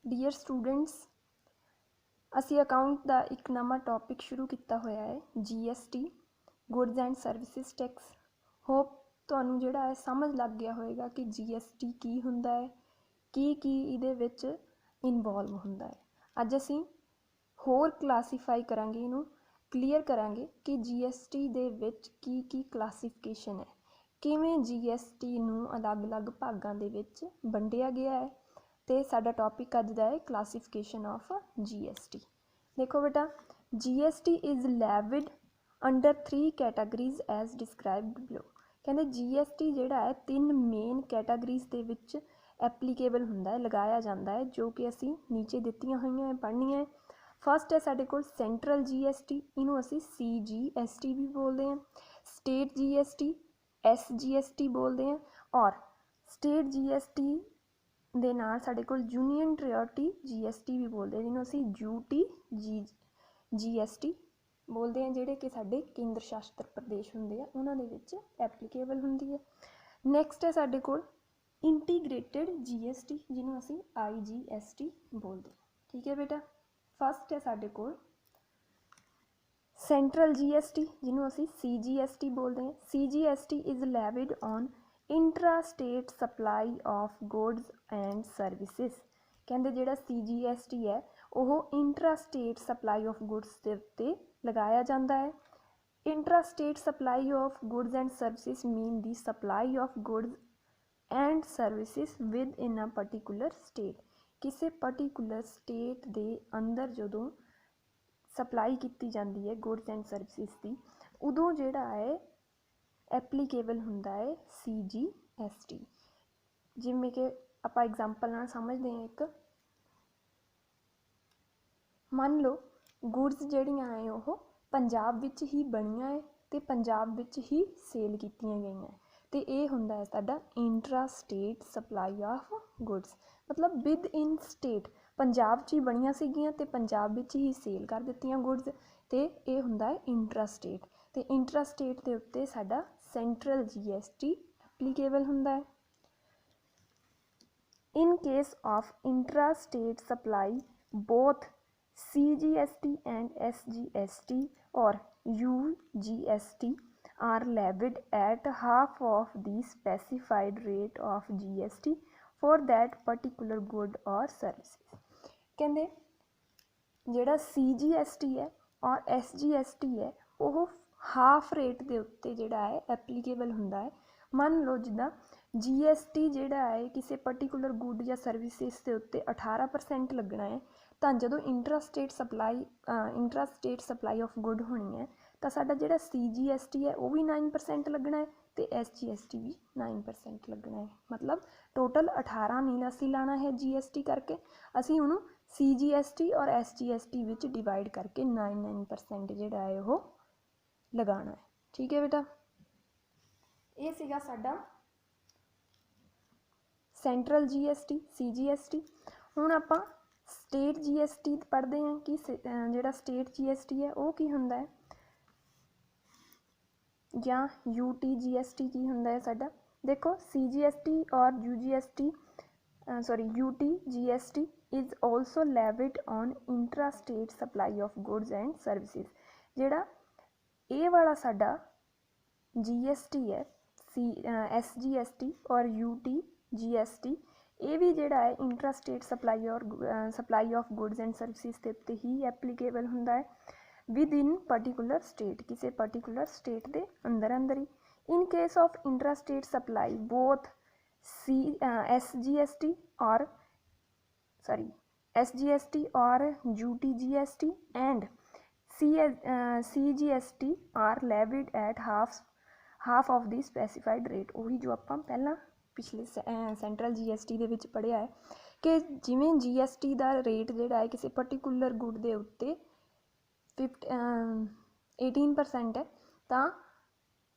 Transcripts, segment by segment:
Dear students, ਅਸੀਂ account ਦਾ ਇੱਕ ਨਵਾਂ ਟੌਪਿਕ ਸ਼ੁਰੂ ਕੀਤਾ ਹੋਇਆ ਹੈ GST goods and services tax. Hop ਤੁਹਾਨੂੰ ਜਿਹੜਾ ਹੈ ਸਮਝ ਲੱਗ ਗਿਆ ਹੋਵੇਗਾ ਕਿ GST ਕੀ ਹੁੰਦਾ ਹੈ, ਕੀ ਇਹਦੇ ਵਿੱਚ ਇਨਵੋਲਵ ਹੁੰਦਾ ਹੈ। ਅੱਜ ਅਸੀਂ ਹੋਰ ਕਲਾਸੀਫਾਈ ਕਰਾਂਗੇ, ਇਹਨੂੰ ਕਲੀਅਰ ਕਰਾਂਗੇ ਕਿ GST ਦੇ ਵਿੱਚ ਕੀ ਕਲਾਸੀਫਿਕੇਸ਼ਨ ਹੈ, ਕਿਵੇਂ GST ਨੂੰ ਅਲੱਗ-ਅਲੱਗ ਭਾਗਾਂ ਦੇ ਵਿੱਚ ਵੰਡਿਆ ਗਿਆ ਹੈ। तो साडा टॉपिक अज दा है क्लासीफिकेशन ऑफ GST। देखो बेटा, GST is levied under 3 categories as described below. कहते GST जिहड़ा है 3 मेन कैटागरीज दे विच एप्लीकेबल हुंदा है, लगाया जाता है, जो कि असी नीचे दित्तियां होईयां है, पढ़नियां है। फस्ट है साडे कोल सेंट्रल GST, इनू असी CGST भी बोलते हैं। स्टेट GST SGST बोलते हैं, और स्टेट GST ਦੇ ਨਾਲ ਸਾਡੇ ਕੋਲ ਯੂਨੀਅਨ ਟੈਰੀਟਰੀ GST ਵੀ ਬੋਲਦੇ, ਜਿਹਨੂੰ ਅਸੀਂ GST ਬੋਲਦੇ ਹਾਂ, ਜਿਹੜੇ ਕਿ ਸਾਡੇ ਕੇਂਦਰ ਸ਼ਾਸਿਤ ਪ੍ਰਦੇਸ਼ ਹੁੰਦੇ ਆ ਉਹਨਾਂ ਦੇ ਵਿੱਚ ਐਪਲੀਕੇਬਲ ਹੁੰਦੀ ਹੈ। ਨੈਕਸਟ ਹੈ ਸਾਡੇ ਕੋਲ ਇੰਟੀਗ੍ਰੇਟਿਡ GST, ਜਿਹਨੂੰ ਅਸੀਂ IGST ਬੋਲਦੇ ਹਾਂ। ਠੀਕ ਹੈ ਬੇਟਾ। ਫਸਟ ਹੈ ਸਾਡੇ ਕੋਲ ਸੈਂਟਰਲ GST, ਜਿਹਨੂੰ ਅਸੀਂ CGST ਬੋਲਦੇ ਹਾਂ। CGST is levied on intra state supply of goods and services. कहते जिहड़ा CGST है वह इंट्रा-स्टेट सप्लाई ऑफ गुड्स के उत्ते लगाया जाता है। Intra-state supply of goods and services mean the supply of goods and services with in a particular state. किसी पर्टिकुलर स्टेट के अंदर जदों सप्लाई की जाती है गुड्स एंड सर्विसेज की, उदों जिहड़ा है एप्लीकेबल हुंदा है CGST। जिमें कि आप एग्जाम्पल नाल समझते हैं, एक मान लो गुड्स जिहड़ियां है वह पंजाब विच ही बनियां है ते पंजाब विच ही सेल कीतियां गईयां, ते ये हुंदा है साडा intra state supply of goods. मतलब विद इन स्टेट पंजाब च ही बनियां सीगियां ते पंजाब विच ही सेल कर दित्तियां गुड्स, ते ये हुंदा है इंट्रा स्टेट। ते इंट्रा स्टेट के उत्ते साडा सेंट्रल GST एप्लीकेबल हुंदा है। In case of intra state supply both CGST and SGST और UGST are levied at half of the specified rate of GST for that particular good और services. कहते जिहड़ा CGST है और SGST है वो हाफ रेट के उत्ते जिहड़ा है एप्लीकेबल हुंदा है। मान लो जिद्दां GST जिहड़ा है किसी पर्टिकुलर गुड या सर्विसेज के उत्ते 18% लगना है, तो जदों intra state supply of good होनी है तो साडा जिहड़ा CGST है वो भी 9% लगना है, तो SGST भी 9% लगना है। मतलब टोटल 18 नहीं असी लाना है GST करके, असी उन्होंने CGST और SGST विच डिवाइड करके 9% जिहड़ा है वो लगाना है। ठीक है बेटा, ये सीगा साडा सेंट्रल GST CGST। हुण आपां स्टेट GST पढ़ते हैं कि जिहड़ा स्टेट GST है वो की हुंदा है, या UTGST की हुंदा है साडा। देखो CGST और UTGST is also levied on intra state supply of goods and services. जिहड़ा ये वाला साडा GST है SGST और UTGST, ये भी जिहड़ा है intra state supply of goods and services के उत्ते ही एप्लीकेबल हुंदा है विद इन पर्टिकुलर स्टेट, किसी पर्टिकुलर स्टेट के अंदर ही। In case of intra state supply both SGST और UTGST and CGST are levied at half of the specified rate. वही जो आप पहला पिछले सेंट्रल GST दे विच पढ़िया है कि जिमें GST का रेट जिहड़ा है किसी पर्टिकुलर गुड के उत्ते 18% है, तो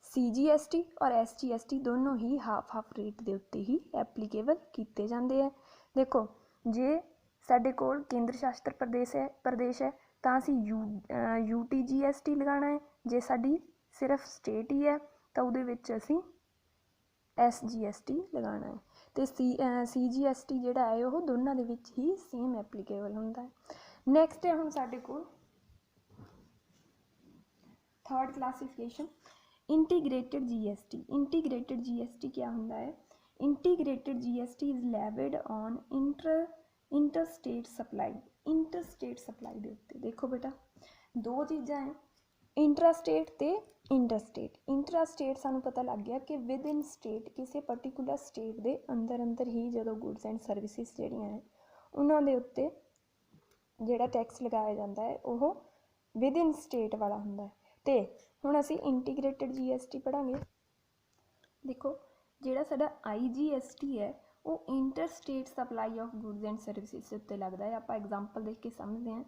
CGST और SGST दोनों ही हाफ रेट के उत्ते ही एप्लीकेबल किए जाते हैं। देखो जे साडे कोल केंद्र शासित प्रदेश है तो असी UTGST लगाना है, जे साडी सिर्फ स्टेट ही है तो उहदे विच असी SGST लगाना है। ਤੇ CGST ਜਿਹੜਾ ਹੈ ਉਹ ਦੋਨਾਂ ਦੇ ਵਿੱਚ ਹੀ ਸੇਮ ਐਪਲੀਕੇਬਲ ਹੁੰਦਾ ਹੈ। ਨੈਕਸਟ ਹੈ ਹੁਣ ਸਾਡੇ ਕੋਲ third classification integrated GST। Integrated GST क्या होंदा है? Integrated GST is levied on interstate supply. Interstate supply दे उत्ते देखो बेटा दो चीज़ां हैं, इंट्रास्टेट ते इंटरस्टेट। इंट्रास्टेट सानू पता लग गया कि विद इन स्टेट किसी पर्टिकुलर स्टेट दे अंदर ही जो गुड्स एंड सर्विसिज जिहड़ियां हैं उन्हां दे उत्ते जिहड़ा टैक्स लगाया जाता है वो विद इन स्टेट वाला हुंदा है। तो हुण असीं इंटीग्रेटेड GST पढ़ांगे। देखो जिहड़ा साडा IGST है वो interstate supply of goods and services उत्ते लगदा है। आपां एग्जाम्पल देख के समझते हैं।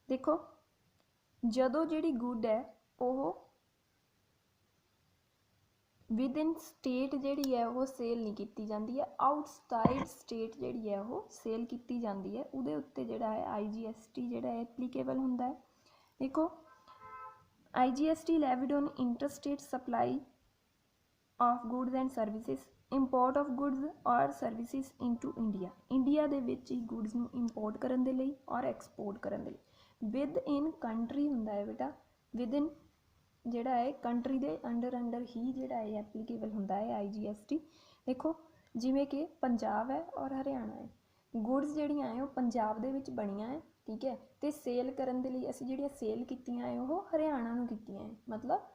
देखो जदों जिहड़ी गुड है वो विद इन स्टेट जिहड़ी है वो सेल नहीं की जाती है, आउटसाइड स्टेट जिहड़ी है वो सेल की जाती है, उहदे उत्ते जिहड़ा है IGST जिहड़ा है एप्लीकेबल हुंदा है। देखो IGST levied on interstate supply of goods and services, import of goods or services into India। India they which he goods नूं इंपोर्ट करन दे लई और एक्सपोर्ट करन दे लई विद इन कंट्री हुंदा है बेटा। विद इन जिहड़ा है कंट्री दे अंडर ही जिहड़ा है एप्लीकेबल हुंदा है IGST। देखो जिवें कि पंजाब है और हरियाणा है, गुड्स जिहड़ियां है वो पंजाब दे विच बणीਆਂ है, ठीक है, तो सेल करन दे लई असीं जिहड़ियां सेल कीतियां है वो हरियाणा नूं कीतियां है, मतलब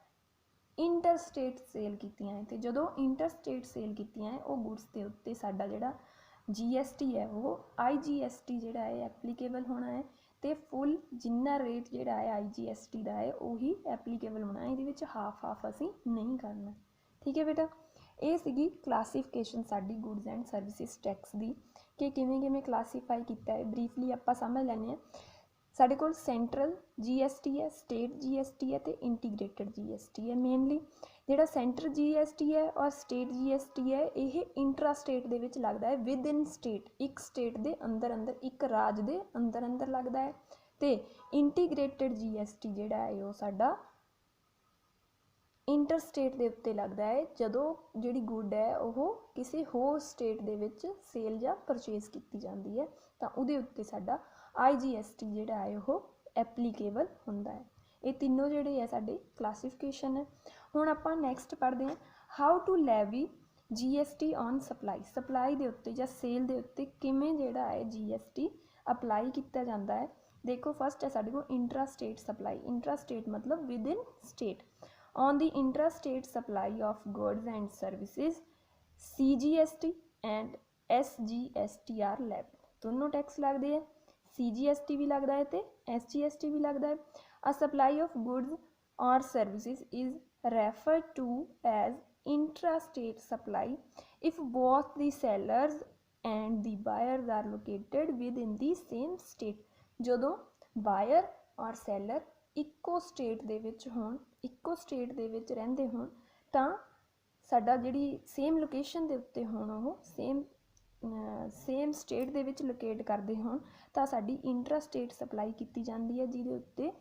इंटरस्टेट सेल कीतियां है। तो जदों इंटरस्टेट सेल कीतियां है वो गुड्स के उत्ते साडा जिहड़ा GST है वो IGST जिहड़ा है एप्लीकेबल होना है। तो फुल जिन्ना रेट जिहड़ा है IGST दा है उही एप्लीकेबल होना है, इहदे विच हाफ असीं नहीं करना, ठीक है बेटा। ये सीगी क्लासीफिकेशन साडी गुड्स एंड सर्विसिज टैक्स दी कि किवें क्लासीफाई किया है। ब्रीफली आपां समझ लैंदे हां। साडे कोल सेंट्रल GST है, स्टेट GST है तो इंटीग्रेटेड GST है। मेनली जिहड़ा सेंट्रल GST है और स्टेट GST है ये इंट्रा स्टेट दे विच लगदा है, विद इन स्टेट एक स्टेट दे अंदर एक राज दे अंदर लगदा है। तो इंटीग्रेटेड GST जिहड़ा है वो साडा इंटरस्टेट के उत्ते लगता है जदों जिहड़ी गुड है वो किसी होर स्टेट दे विच सेल या परचेज की जाती है, तो उहदे उत्ते साडा IGST जिहड़ा है वो एप्लीकेबल हुंदा है। ये तीनों जिहड़े है साडे क्लासीफिकेशन है। हुण आपां नैक्सट पढ़दे हां how to levy GST on supply. Supply दे उत्ते जां सेल दे उत्ते किवें जिहड़ा है GST अपलाई किया जाता है। देखो फस्ट है साडे कोल intra state supply. Intra state मतलब within state. On the intrastate supply of goods and services, CGST and SGST are levied। दोनों टैक्स लगते हैं, CGST भी लगता है तो SGST भी लगता है। A supply of goods or services is referred to as intrastate supply if both the sellers and the buyers are located within the same state। जदों buyer और seller इक्को स्टेट दे विच होण, इक्को स्टेट दे विच रहिंदे होण, तां साडा जिहड़ी सेम लोकेशन दे उत्ते होण वो सेम स्टेट दे विच लोकेट करदे होण तां साडी इंट्रा स्टेट सप्लाई कीती जांदी है, जिहदे उत्ते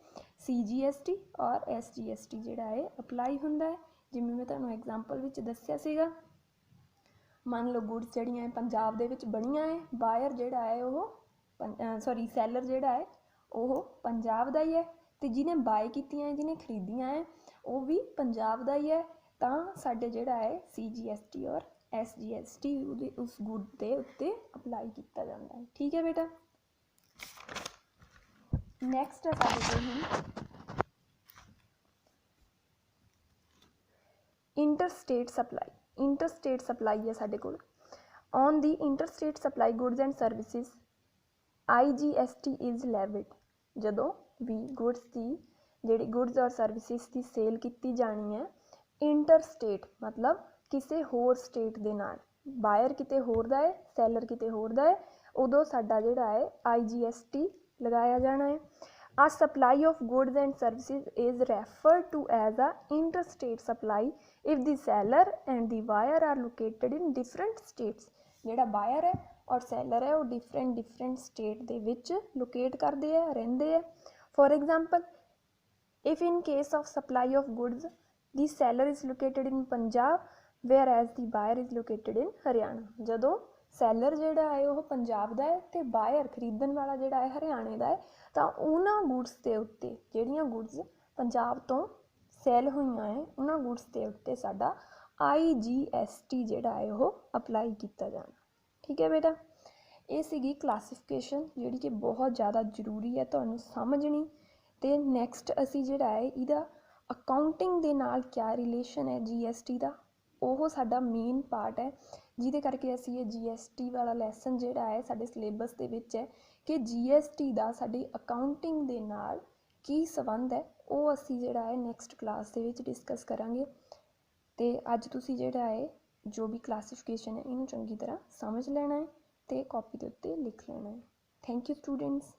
CGST और SGST जिहड़ा है अपलाई हुंदा है। जिवें मैं तुहानूं एग्जाम्पल विच दस्सिया सीगा, मान लो गुड्स जिहड़ियां पंजाब दे विच बणीਆਂ है, बायर जिहड़ा है वो सैलर जिहड़ा है वो पंजाब दा ही है, तो जिन्हें बाय कीतियां है जिन्हें खरीदियां है वो भी पंजाब दा ही है, तां साडे जिहड़ा है CGST और SGST उस गुड के उत्ते अपलाई किया जाता है, ठीक है बेटा। नैक्सट है साडे कोल हुण इंटरस्टेट सप्लाई। इंटरस्टेट सप्लाई है साडे कोल। On the interstate supply goods and services IGST is levied. जदों भी गुड्स की जिहड़ी गुड्स और सर्विसिज की सेल की जानी है इंटरस्टेट मतलब किसी होर स्टेट दे नाल, बायर किते होर दा है सैलर किते होर दा है, उदों साडा जिहड़ा है IGST लगाया जाना है। A supply of goods and services is referred to as a interstate supply if the seller and the buyer are located in different states। जिहड़ा बायर है और सैलर है वो डिफरेंट स्टेट दे विच लोकेट करते हैं, रहिंदे है। For example if in case of supply of goods the seller is located in Punjab whereas the buyer is located in Haryana। जदों seller ਜਿਹੜਾ ਹੈ ਉਹ ਪੰਜਾਬ ਦਾ ਹੈ ਅਤੇ ਬਾਇਰ ਖਰੀਦਣ ਵਾਲਾ ਜਿਹੜਾ ਹੈ ਹਰਿਆਣੇ ਦਾ ਹੈ। ਤਾਂ ਉਹਨਾਂ ਗੁਡਸ ਦੇ ਉੱਤੇ ਜਿਹੜੀਆਂ ਗੁਡਸ ਪੰਜਾਬ ਤੋਂ ਸੈਲ ਹੋਈਆਂ ਹੈ ਉਹਨਾਂ ਗੁਡਸ ਦੇ ਉੱਤੇ ਸਾਡਾ IGST ਜਿਹੜਾ ਹੈ ਉਹ ਅਪਲਾਈ ਕੀਤਾ ਜਾਣਾ। ਠੀਕ ਹੈ ਬੇਟਾ, ਇਹ ਸੀਗੀ ਕਲਾਸੀਫਿਕੇਸ਼ਨ ਜਿਹੜੀ ਕਿ ਬਹੁਤ ਜ਼ਿਆਦਾ ਜ਼ਰੂਰੀ ਹੈ ਤੁਹਾਨੂੰ ਸਮਝਣੀ। ਅਤੇ ਨੈਕਸਟ ਅਸੀਂ ਜਿਹੜਾ ਹੈ ਇਹਦਾ ਅਕਾਊਂਟਿੰਗ ਦੇ ਨਾਲ ਕਿਆ ਰਿਲੇਸ਼ਨ ਹੈ GST ਦਾ, ਉਹ ਸਾਡਾ ਮੇਨ ਪਾਰਟ ਹੈ, ਜਿਹਦੇ ਕਰਕੇ ਅਸੀਂ ਇਹ GST ਵਾਲਾ ਲੈਸਨ ਜਿਹੜਾ ਹੈ ਸਾਡੇ ਸਿਲੇਬਸ ਦੇ ਵਿੱਚ ਹੈ ਕਿ GST ਦਾ ਸਾਡੀ ਅਕਾਊਂਟਿੰਗ ਦੇ ਨਾਲ ਕੀ ਸੰਬੰਧ ਹੈ, ਉਹ ਅਸੀਂ ਜਿਹੜਾ ਹੈ ਨੈਕਸਟ ਕਲਾਸ ਦੇ ਵਿੱਚ ਡਿਸਕਸ ਕਰਾਂਗੇ। ਅਤੇ ਅੱਜ ਤੁਸੀਂ ਜਿਹੜਾ ਹੈ ਜੋ ਵੀ ਕਲਾਸੀਫਿਕੇਸ਼ਨ ਹੈ ਇਹਨੂੰ ਚੰਗੀ ਤਰ੍ਹਾਂ ਸਮਝ ਲੈਣਾ ਹੈ ਅਤੇ ਕਾਪੀ ਦੇ ਉੱਤੇ ਲਿਖ ਲੈਣਾ ਹੈ। Thank you students.